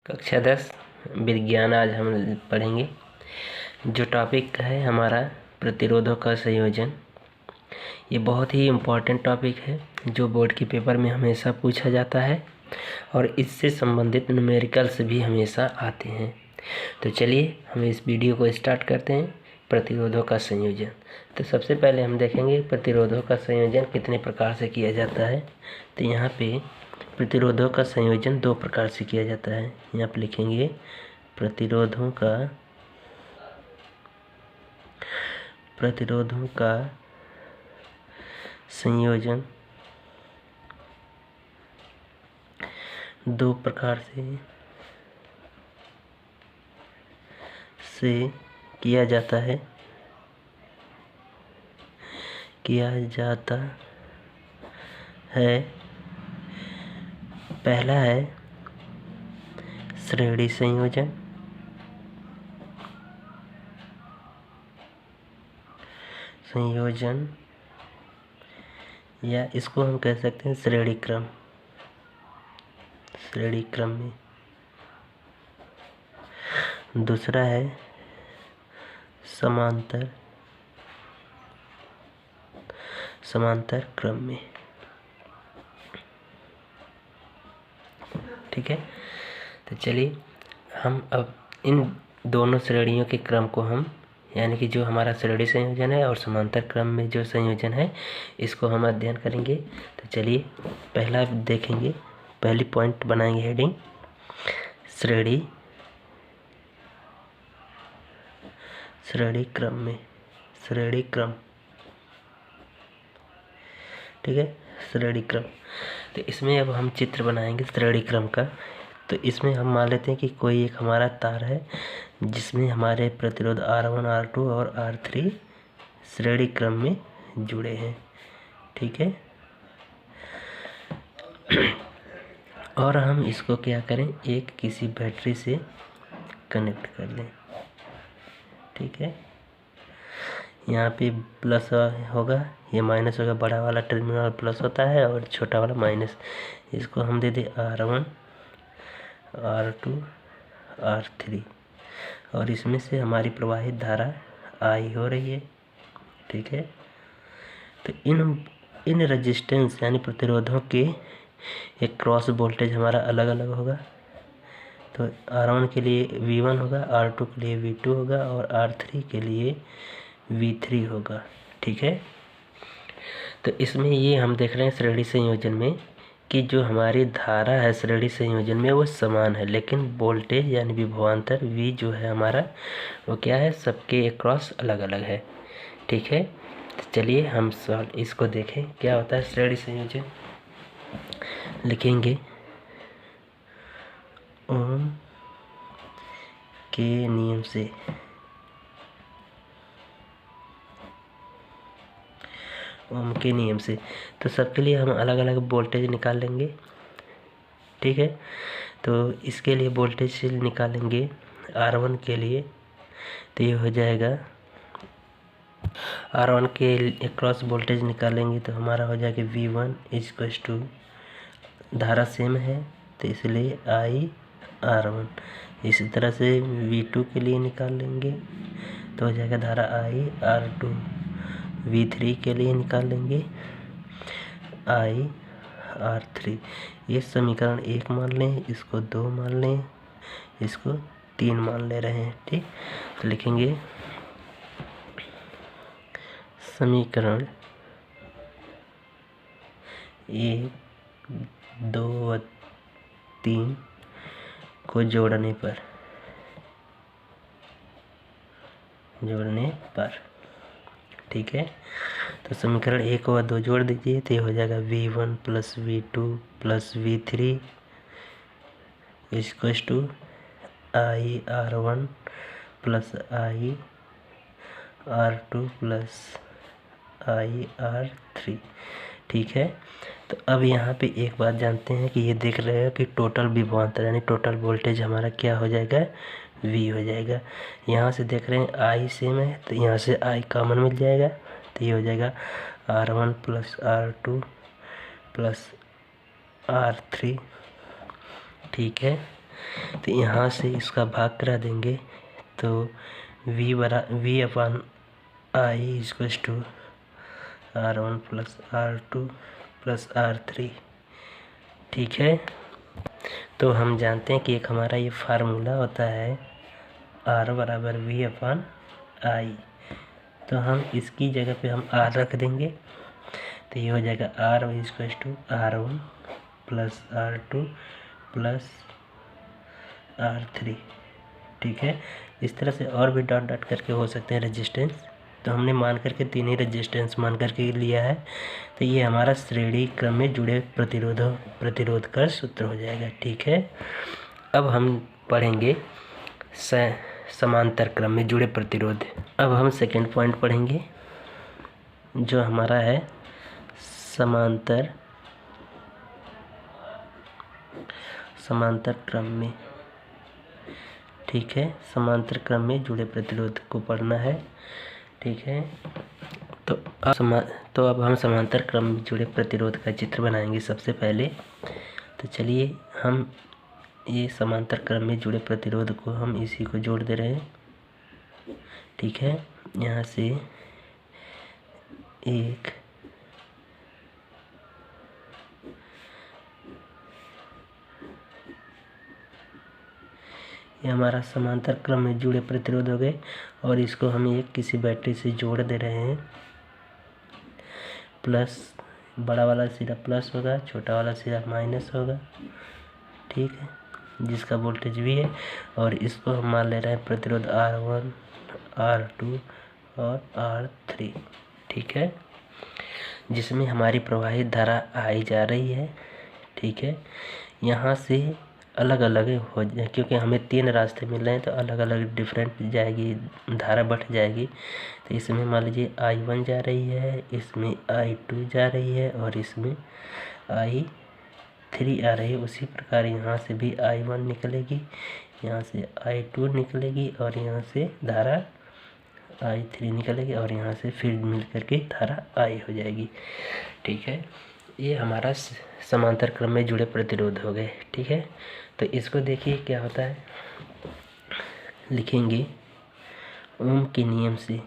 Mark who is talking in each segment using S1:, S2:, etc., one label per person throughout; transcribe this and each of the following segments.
S1: कक्षा 10 विज्ञान। आज हम पढ़ेंगे जो टॉपिक है हमारा प्रतिरोधों का संयोजन। ये बहुत ही इम्पोर्टेंट टॉपिक है जो बोर्ड के पेपर में हमेशा पूछा जाता है और इससे संबंधित न्यूमेरिकल्स भी हमेशा आते हैं। तो चलिए हम इस वीडियो को स्टार्ट करते हैं। प्रतिरोधों का संयोजन। तो सबसे पहले हम देखेंगे प्रतिरोधों का संयोजन कितने प्रकार से किया जाता है। तो यहाँ पे प्रतिरोधों का संयोजन दो प्रकार से किया जाता है। यहाँ पर लिखेंगे प्रतिरोधों का संयोजन दो प्रकार से किया जाता है पहला है श्रेणी संयोजन या इसको हम कह सकते हैं श्रेणी क्रम में। दूसरा है समांतर क्रम में। ठीक है, तो चलिए हम अब इन दोनों श्रेणियों के क्रम को हम यानी कि जो हमारा श्रेणी संयोजन है और समांतर क्रम में जो संयोजन है इसको हम अध्ययन करेंगे। तो चलिए पहला देखेंगे, पहली पॉइंट बनाएंगे हेडिंग श्रेणी क्रम। ठीक है, श्रेणी क्रम। तो इसमें अब हम चित्र बनाएंगे श्रेणी क्रम का। तो इसमें हम मान लेते हैं कि कोई एक हमारा तार है जिसमें हमारे प्रतिरोध R1, R2 और R3 श्रेणी क्रम में जुड़े हैं। ठीक है, और हम इसको क्या करें, एक किसी बैटरी से कनेक्ट कर लें। ठीक है, यहाँ पे प्लस होगा, ये माइनस होगा। बड़ा वाला टर्मिनल प्लस होता है और छोटा वाला माइनस। इसको हम दे दें R1, R2, R3 और इसमें से हमारी प्रवाहित धारा I हो रही है। ठीक है, तो इन रेजिस्टेंस यानी प्रतिरोधों के एक क्रॉस वोल्टेज हमारा अलग अलग होगा। तो R1 के लिए V1 होगा, R2 के लिए V2 होगा और R3 के लिए V3 होगा। ठीक है, तो इसमें ये हम देख रहे हैं श्रेणी संयोजन में कि जो हमारी धारा है श्रेणी संयोजन में वो समान है, लेकिन वोल्टेज यानी विभवांतर V जो है हमारा वो क्या है, सबके अक्रॉस अलग अलग है। ठीक है, तो चलिए हम इसको देखें क्या होता है श्रेणी संयोजन। लिखेंगे ओम के नियम से तो सबके लिए हम अलग अलग वोल्टेज निकाल लेंगे। ठीक है, तो इसके लिए वोल्टेज निकालेंगे R1 के लिए। तो ये हो जाएगा R1 के क्रॉस वोल्टेज निकालेंगे तो हमारा हो जाएगा V1 इक्वल्स टू, धारा सेम है तो इसलिए IR1। इसी तरह से V2 के लिए निकाल लेंगे तो हो जाएगा धारा IR2। V3 के लिए निकाल लेंगे IR3। ये समीकरण 1 मान लें, इसको 2 मान लें, इसको 3 मान ले रहे हैं। ठीक, तो लिखेंगे समीकरण 1, 2 व 3 को जोड़ने पर ठीक है, तो समीकरण 1 व 2 जोड़ दीजिए तो ये हो जाएगा V1 plus V2 plus V3 equals to IR1 plus IR2 plus IR3। ठीक है, तो अब यहाँ पे एक बात जानते हैं कि ये देख रहे हैं कि टोटल विभवांतर यानी टोटल वोल्टेज हमारा क्या हो जाएगा, V हो जाएगा। यहाँ से देख रहे हैं I सेम है तो यहाँ से I कॉमन मिल जाएगा तो ये हो जाएगा R1 plus R2 plus R3। ठीक है, तो यहाँ से इसका भाग करा देंगे तो v upon I equals to R1 plus R2 plus R3। ठीक है, तो हम जानते हैं कि एक हमारा ये फार्मूला होता है R बराबर V अपन आई। तो हम इसकी जगह पे हम R रख देंगे तो ये हो जाएगा R equals to R1 plus R2 plus R3। ठीक है, इस तरह से और भी डॉट डॉट करके हो सकते हैं रेजिस्टेंस। तो हमने मान करके 3 ही रेजिस्टेंस मान करके लिया है। तो ये हमारा श्रेणी क्रम में जुड़े प्रतिरोध का सूत्र हो जाएगा। ठीक है, अब हम पढ़ेंगे समांतर क्रम में जुड़े प्रतिरोध। अब हम सेकंड पॉइंट पढ़ेंगे जो हमारा है समांतर क्रम में। ठीक है, समांतर क्रम में जुड़े प्रतिरोध को पढ़ना है। ठीक है, तो अब हम समांतर क्रम में जुड़े प्रतिरोध का चित्र बनाएंगे सबसे पहले। तो चलिए हम ये समांतर क्रम में जुड़े प्रतिरोध को हम इसी को जोड़ दे रहे हैं। ठीक है, यहाँ से एक ये हमारा समांतर क्रम में जुड़े प्रतिरोध हो गए और इसको हम एक किसी बैटरी से जोड़ दे रहे हैं। प्लस बड़ा वाला सिरा प्लस होगा, छोटा वाला सिरा माइनस होगा। ठीक है, जिसका वोल्टेज भी है और इसको हम मान ले रहे हैं प्रतिरोध R1 R2 और R3। ठीक है, जिसमें हमारी प्रवाहित धारा आई जा रही है। ठीक है, यहाँ से अलग अलग हो जाए क्योंकि हमें 3 रास्ते मिल रहे हैं तो अलग अलग डिफरेंट जाएगी, धारा बढ़ जाएगी। तो इसमें मान लीजिए I1 जा रही है, इसमें I2 जा रही है और इसमें I3 आ रही है। उसी प्रकार यहाँ से भी I1 निकलेगी, यहाँ से I2 निकलेगी और यहाँ से धारा I3 निकलेगी और यहाँ से फिर मिल करके धारा I हो जाएगी। ठीक है, ये हमारा समांतर क्रम में जुड़े प्रतिरोध हो गए। ठीक है, तो इसको देखिए क्या होता है, लिखेंगे ओम के नियम से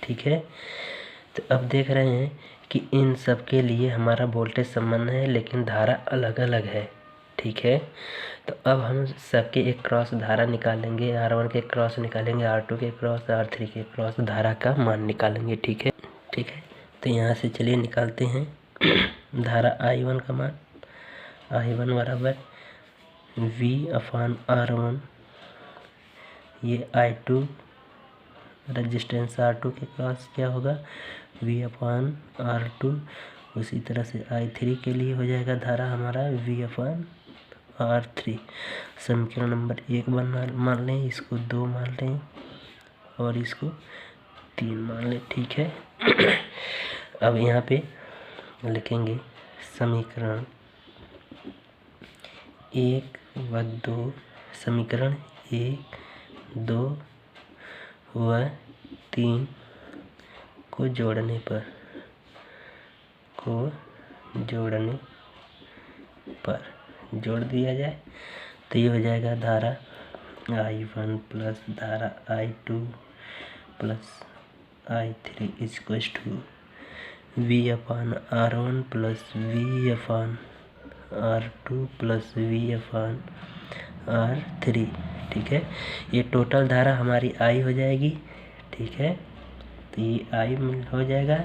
S1: ठीक है, तो अब देख रहे हैं कि इन सब के लिए हमारा वोल्टेज समान है लेकिन धारा अलग अलग है। ठीक है, तो अब हम सबके एक क्रॉस धारा निकालेंगे, R1 के क्रॉस निकालेंगे, R2 के क्रॉस, R3 के क्रॉस धारा का मान निकालेंगे। ठीक है, तो यहाँ से चलिए निकालते हैं धारा I1 का मान। I1 बराबर V अपान R1, ये I2 रजिस्टेंस R2 के क्रॉस क्या होगा V अपान R2। उसी तरह से I3 के लिए हो जाएगा धारा हमारा V अपान R3। समीकरण नंबर 1 मान लें, इसको 2 मान लें और इसको 3 मान लें। ठीक है, अब यहाँ पे लिखेंगे समीकरण 1 व 2, समीकरण 1, 2 व 3 को जोड़ने पर जोड़ दिया जाए तो ये हो जाएगा धारा I1 प्लस धारा I2 plus I3 equals to V upon R1 plus V upon R2 plus V upon R3। ठीक है, ये टोटल धारा हमारी I हो जाएगी। ठीक है, तो ये I हो जाएगा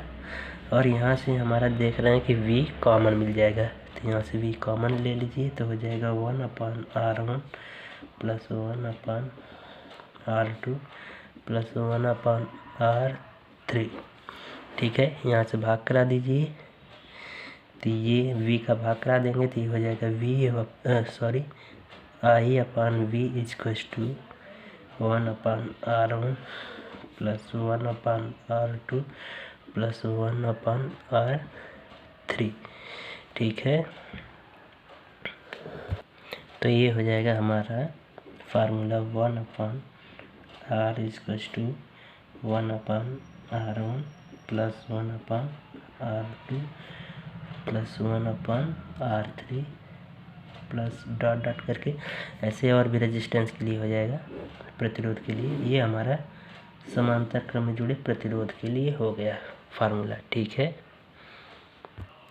S1: और यहाँ से हमारा देख रहे हैं कि V कॉमन मिल जाएगा। तो यहाँ से V कॉमन ले लीजिए तो हो जाएगा 1 upon R1 plus 1 upon R2 plus 1 upon R3। ठीक है, यहाँ से भाग करा दीजिए तो ये V का भाग करा देंगे तो ये हो जाएगा I upon V equals to 1 upon R1 plus 1 upon R2 plus 1 upon R3। ठीक है, तो ये हो जाएगा हमारा formula 1 upon R equals to 1 upon R1 +1/R2 +1/R3 plus dot dot करके ऐसे और भी रेजिस्टेंस के लिए हो जाएगा, प्रतिरोध के लिए। ये हमारा समांतर क्रम में जुड़े प्रतिरोध के लिए हो गया फार्मूला, ठीक है।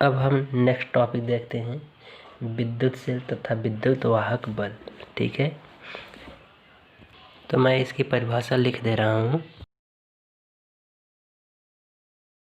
S1: अब हम नेक्स्ट टॉपिक देखते हैं, विद्युत सेल तथा विद्युत वाहक बल, ठीक है। तो मैं इसकी परिभाषा लिख दे रहा हूँ।